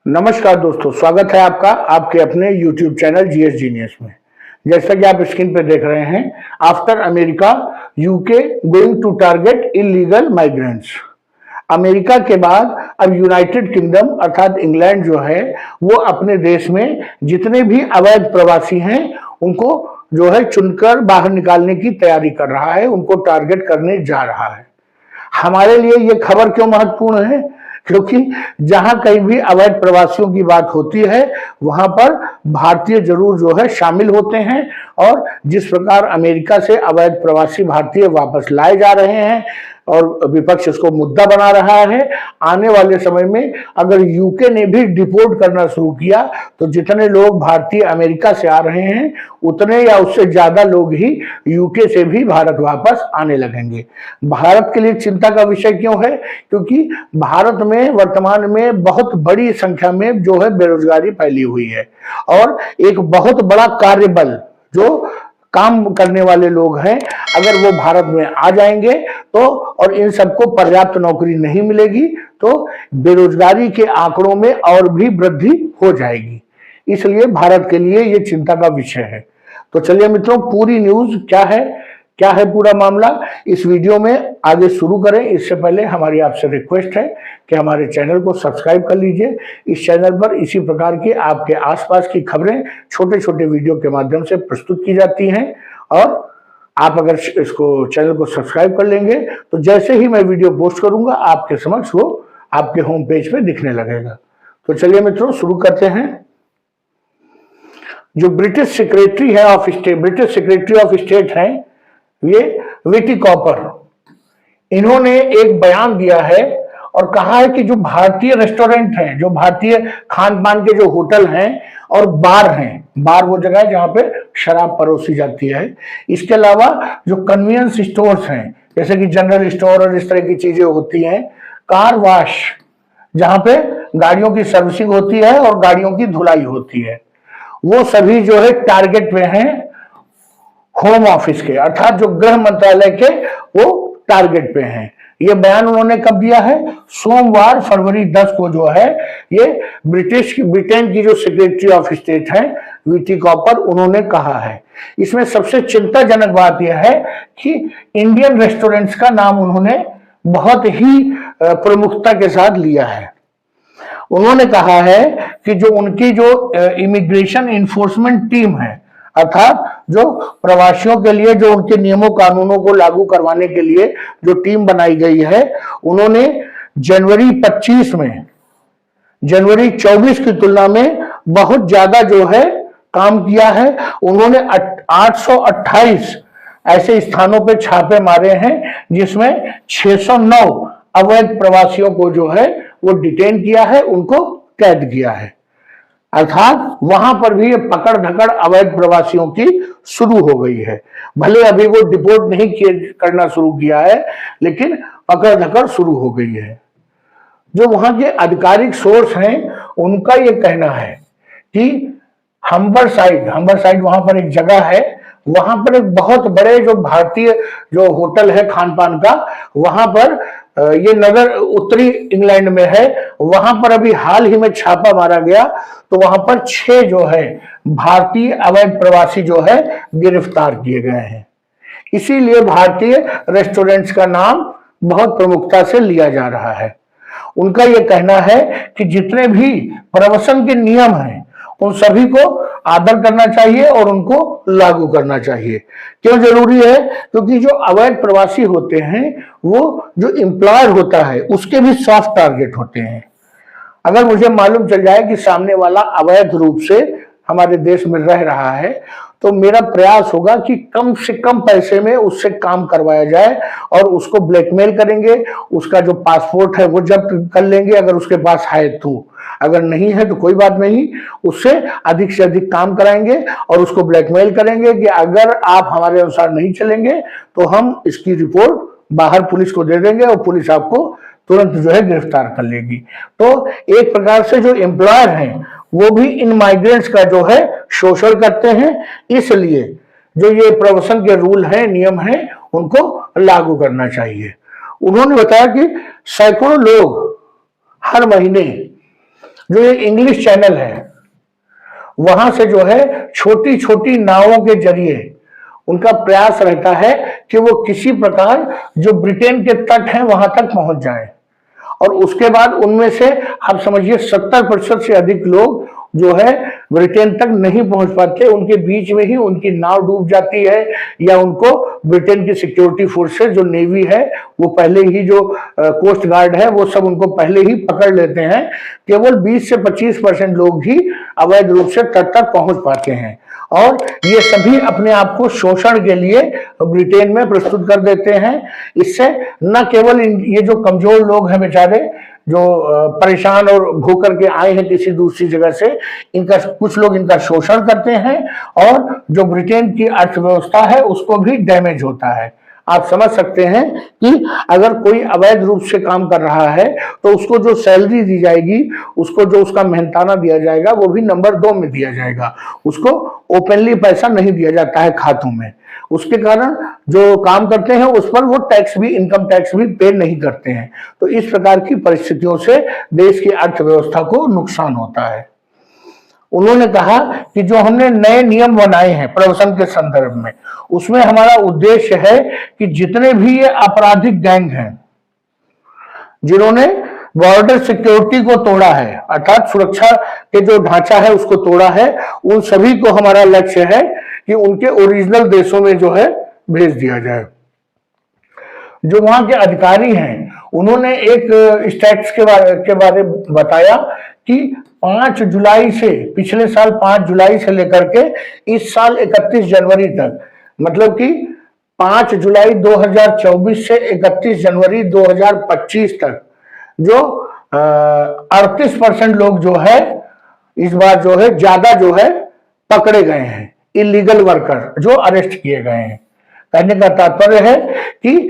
नमस्कार दोस्तों, स्वागत है आपका आपके अपने YouTube चैनल जीएस जीनियस में। जैसा कि आप स्क्रीन पर देख रहे हैं, after America UK going to target illegal migrants. America के बाद अब यूनाइटेड किंगडम अर्थात इंग्लैंड जो है वो अपने देश में जितने भी अवैध प्रवासी हैं उनको जो है चुनकर बाहर निकालने की तैयारी कर रहा है, उनको टारगेट करने जा रहा है। हमारे लिए ये खबर क्यों महत्वपूर्ण है? क्योंकि जहां कहीं भी अवैध प्रवासियों की बात होती है वहां पर भारतीय जरूर जो है शामिल होते हैं। और जिस प्रकार अमेरिका से अवैध प्रवासी भारतीय वापस लाए जा रहे हैं और विपक्ष इसको मुद्दा बना रहा है, आने वाले समय में अगर यूके ने भी डिपोर्ट करना शुरू किया तो जितने लोग भारतीय अमेरिका से आ रहे हैं उतने या उससे ज्यादा लोग ही यूके से भी भारत वापस आने लगेंगे। भारत के लिए चिंता का विषय क्यों है? क्योंकि भारत में वर्तमान में बहुत बड़ी संख्या में जो है बेरोजगारी फैली हुई है और एक बहुत बड़ा कार्यबल जो काम करने वाले लोग हैं अगर वो भारत में आ जाएंगे तो और इन सबको पर्याप्त नौकरी नहीं मिलेगी तो बेरोजगारी के आंकड़ों में और भी वृद्धि हो जाएगी। इसलिए भारत के लिए ये चिंता का विषय है। तो चलिए मित्रों, पूरी न्यूज क्या है पूरा मामला इस वीडियो में आगे शुरू करें। इससे पहले हमारी आपसे रिक्वेस्ट है कि हमारे चैनल को सब्सक्राइब कर लीजिए। इस चैनल पर इसी प्रकार की आपके आसपास की खबरें छोटे छोटे वीडियो के माध्यम से प्रस्तुत की जाती हैं और आप अगर इसको चैनल को सब्सक्राइब कर लेंगे तो जैसे ही मैं वीडियो पोस्ट करूंगा आपके समक्ष वो आपके होम पेज पे दिखने लगेगा। तो चलिए मित्रों, शुरू करते हैं। जो ब्रिटिश सेक्रेटरी ऑफ स्टेट हैं ये विटी कॉपर, इन्होंने एक बयान दिया है और कहा है कि जो भारतीय रेस्टोरेंट हैं, जो भारतीय खान पान के जो होटल हैं और बार हैं, बार वो जगह है जहां पे शराब परोसी जाती है, इसके अलावा जो कन्वीनियंस स्टोर्स हैं जैसे कि जनरल स्टोर और इस तरह की चीजें होती हैं, कार वॉश जहां पे गाड़ियों की सर्विसिंग होती है और गाड़ियों की धुलाई होती है, वो सभी जो है टारगेट पे हैं होम ऑफिस के, अर्थात जो गृह मंत्रालय के वो टारगेट पे हैं। ये बयान उन्होंने कब दिया है? सोमवार फरवरी 10 को जो है ये ब्रिटेन की जो सेक्रेटरी ऑफ स्टेट है विटी कॉपर, उन्होंने कहा है। इसमें सबसे चिंताजनक बात यह है कि इंडियन रेस्टोरेंट्स का नाम उन्होंने बहुत ही प्रमुखता के साथ लिया है। उन्होंने कहा है कि जो उनकी जो इमिग्रेशन इन्फोर्समेंट टीम है, अर्थात जो प्रवासियों के लिए जो उनके नियमों कानूनों को लागू करवाने के लिए जो टीम बनाई गई है, उन्होंने जनवरी 24 की तुलना में बहुत ज्यादा जो है काम किया है। उन्होंने 828 ऐसे स्थानों पे छापे मारे हैं जिसमें 609 अवैध प्रवासियों को जो है वो डिटेन किया है, उनको कैद किया है। अर्थात वहां पर भी ये पकड़ धकड़ अवैध प्रवासियों की शुरू हो गई है। भले अभी वो डिपोर्ट नहीं करना शुरू किया है लेकिन पकड़ धकड़ शुरू हो गई है। जो वहां के आधिकारिक सोर्स हैं उनका ये कहना है कि हम्बर साइड वहां पर एक जगह है, वहां पर एक बहुत बड़े जो भारतीय जो होटल है खान पान का, वहां पर ये नगर उत्तरी इंग्लैंड में है, वहां पर अभी हाल ही में छापा मारा गया तो वहां पर 6 जो है भारतीय अवैध प्रवासी जो है गिरफ्तार किए गए हैं। इसीलिए भारतीय रेस्टोरेंट्स का नाम बहुत प्रमुखता से लिया जा रहा है। उनका यह कहना है कि जितने भी प्रवासन के नियम हैं उन सभी को आदर करना चाहिए और उनको लागू करना चाहिए। क्यों जरूरी है? क्योंकि जो अवैध प्रवासी होते हैं वो जो एम्प्लॉयर होता है उसके भी सॉफ्ट टारगेट होते हैं। अगर मुझे मालूम चल जाए कि सामने वाला अवैध रूप से हमारे देश में रह रहा है तो मेरा प्रयास होगा कि कम से कम पैसे में उससे काम करवाया जाए और उसको ब्लैकमेल करेंगे, उसका जो पासपोर्ट है वो जब्त कर लेंगे अगर उसके पास है तो, अगर नहीं है तो कोई बात नहीं, उससे अधिक से अधिक काम कराएंगे और उसको ब्लैकमेल करेंगे कि अगर आप हमारे अनुसार नहीं चलेंगे तो हम इसकी रिपोर्ट बाहर पुलिस को दे देंगे और पुलिस आपको तुरंत जो है गिरफ्तार कर लेगी। तो एक प्रकार से जो एम्प्लॉयर हैं वो भी इन माइग्रेंट्स का जो है शोषण करते हैं, इसलिए जो ये प्रवासन के रूल हैं, नियम हैं, उनको लागू करना चाहिए। उन्होंने बताया कि सैकड़ों लोग हर महीने जो ये इंग्लिश चैनल है वहां से जो है छोटी छोटी नावों के जरिए उनका प्रयास रहता है कि वो किसी प्रकार जो ब्रिटेन के तट हैं वहां तक पहुंच जाएं। और उसके बाद उनमें से आप समझिए 70% से अधिक लोग जो है ब्रिटेन तक नहीं पहुंच पाते, उनके बीच में ही उनकी नाव डूब जाती है, या उनको ब्रिटेन की सिक्योरिटी फोर्सेस जो नेवी है वो पहले ही जो कोस्ट गार्ड है वो सब उनको पहले ही पकड़ लेते हैं। केवल 20 से 25% लोग ही अवैध रूप से तट तक पहुंच पाते हैं, और ये सभी अपने आप को शोषण के लिए ब्रिटेन में प्रस्तुत कर देते हैं। इससे न केवल ये जो कमजोर लोग हैं बेचारे, जो परेशान और होकर के आए हैं किसी दूसरी जगह से, इनका कुछ लोग इनका शोषण करते हैं, और जो ब्रिटेन की अर्थव्यवस्था है उसको भी डैमेज होता है। आप समझ सकते हैं कि अगर कोई अवैध रूप से काम कर रहा है तो उसको जो सैलरी दी जाएगी, उसको जो उसका मेहनताना दिया जाएगा वो भी नंबर 2 में दिया जाएगा, उसको ओपनली पैसा नहीं दिया जाता है खातों में। उसके कारण जो काम करते हैं उस पर वो टैक्स भी, इनकम टैक्स भी पे नहीं करते हैं। तो इस प्रकार की परिस्थितियों से देश की अर्थव्यवस्था को नुकसान होता है। उन्होंने कहा कि जो हमने नए नियम बनाए हैं प्रवसन के संदर्भ में, उसमें हमारा उद्देश्य है कि जितने भी ये आपराधिक गैंग हैं जिन्होंने बॉर्डर सिक्योरिटी को तोड़ा है, अर्थात सुरक्षा के जो ढांचा है उसको तोड़ा है, उन सभी को हमारा लक्ष्य है कि उनके ओरिजिनल देशों में जो है भेज दिया जाए। जो वहां के अधिकारी हैं उन्होंने एक स्टैट्स के बारे बताया कि 5 जुलाई से, पिछले साल 5 जुलाई से लेकर के इस साल 31 जनवरी तक, मतलब कि 5 जुलाई 2024 से 31 जनवरी 2025 तक जो 38% लोग जो है इस बार जो है ज्यादा जो है पकड़े गए हैं, इलीगल वर्कर जो अरेस्ट किए गए हैं। कहने का तात्पर्य है कि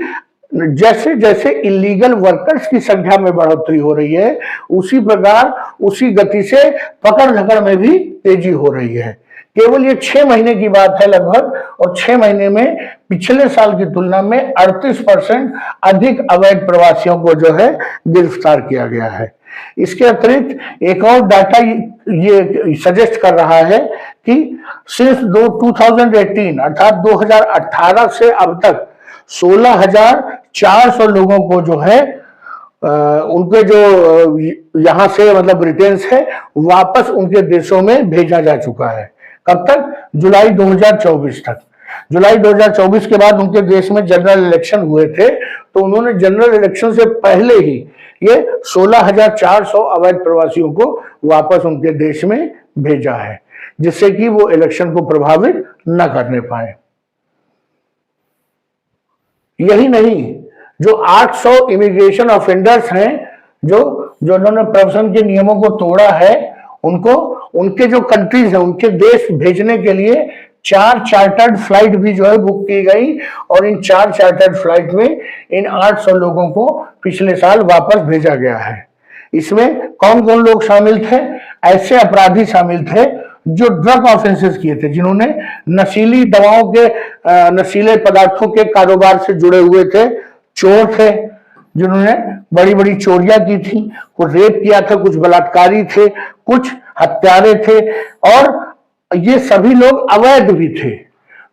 जैसे जैसे इलीगल वर्कर्स की संख्या में बढ़ोतरी हो रही है, उसी प्रकार उसी गति से पकड़ धकड़ में भी तेजी हो रही है। केवल ये 6 महीने की बात है लगभग, और 6 महीने में पिछले साल की तुलना में 38% अधिक अवैध प्रवासियों को जो है गिरफ्तार किया गया है। इसके अतिरिक्त एक और डाटा ये सजेस्ट कर रहा है कि सिंस 2018 अर्थात 2018 से अब तक 16,400 लोगों को जो है उनके जो यहां से मतलब ब्रिटेन से वापस उनके देशों में भेजा जा चुका है। कब तक? जुलाई 2024 तक। जुलाई 2024 के बाद उनके देश में जनरल इलेक्शन हुए थे, तो उन्होंने जनरल इलेक्शन से पहले ही ये 16,400 अवैध प्रवासियों को वापस उनके देश में भेजा है, जिससे कि वो इलेक्शन को प्रभावित न करने पाए। यही नहीं, जो 800 इमिग्रेशन ऑफेंडर्स हैं जो उन्होंने प्रवसन के नियमों को तोड़ा है, उनको उनके जो कंट्रीज है उनके देश भेजने के लिए 4 चार्टर्ड फ्लाइट भी जो है बुक की गई, और इन 4 चार्टर्ड फ्लाइट में इन 800 लोगों को पिछले साल वापस भेजा गया है। इसमें कौन कौन लोग शामिल थे? ऐसे अपराधी शामिल थे जो ड्रग ऑफेंसेस किए थे, जिन्होंने नशीली दवाओं के नशीले पदार्थों के कारोबार से जुड़े हुए थे, चोर थे जिन्होंने बड़ी बड़ी चोरियां की थी, कुछ रेप किया था, कुछ बलात्कारी थे, कुछ हत्यारे थे, और ये सभी लोग अवैध भी थे।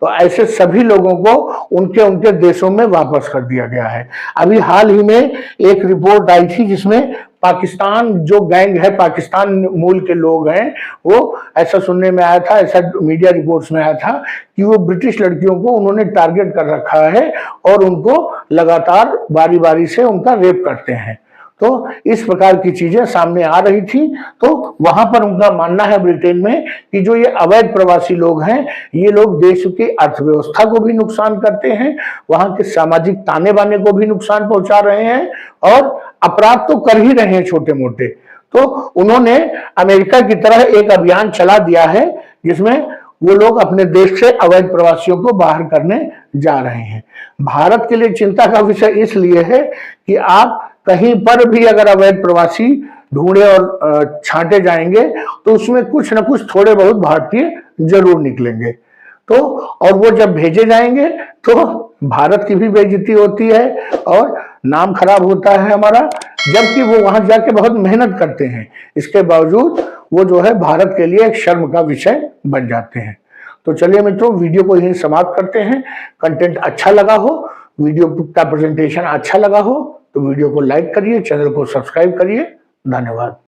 तो ऐसे सभी लोगों को उनके उनके देशों में वापस कर दिया गया है। अभी हाल ही में एक रिपोर्ट आई थी जिसमें पाकिस्तान जो गैंग है, पाकिस्तान मूल के लोग हैं, वो ऐसा सुनने में आया था, ऐसा मीडिया रिपोर्ट्स में आया था कि वो ब्रिटिश लड़कियों को उन्होंने टारगेट कर रखा है और उनको लगातार बारी बारी से उनका रेप करते हैं। तो इस प्रकार की चीजें सामने आ रही थी। तो वहां पर उनका मानना है ब्रिटेन में कि जो ये अवैध प्रवासी लोग हैं, ये लोग देश की अर्थव्यवस्था को भी नुकसान करते हैं, वहां के सामाजिक ताने बाने को भी नुकसान पहुंचा रहे हैं, और अपराध तो कर ही रहे हैं छोटे मोटे। तो उन्होंने अमेरिका की तरह एक अभियान चला दिया है जिसमें वो लोग अपने देश से अवैध प्रवासियों को बाहर करने जा रहे हैं। भारत के लिए चिंता का विषय इसलिए है कि आप कहीं पर भी अगर अवैध प्रवासी ढूंढे और छांटे जाएंगे तो उसमें कुछ न कुछ थोड़े बहुत भारतीय जरूर निकलेंगे। तो और वो जब भेजे जाएंगे तो भारत की भी बेइज्जती होती है और नाम खराब होता है हमारा, जबकि वो वहां जाके बहुत मेहनत करते हैं, इसके बावजूद वो जो है भारत के लिए एक शर्म का विषय बन जाते हैं। तो चलिए मित्रों, वीडियो को यहीं समाप्त करते हैं। कंटेंट अच्छा लगा हो, वीडियो का प्रेजेंटेशन अच्छा लगा हो तो वीडियो को लाइक करिए, चैनल को सब्सक्राइब करिए। धन्यवाद।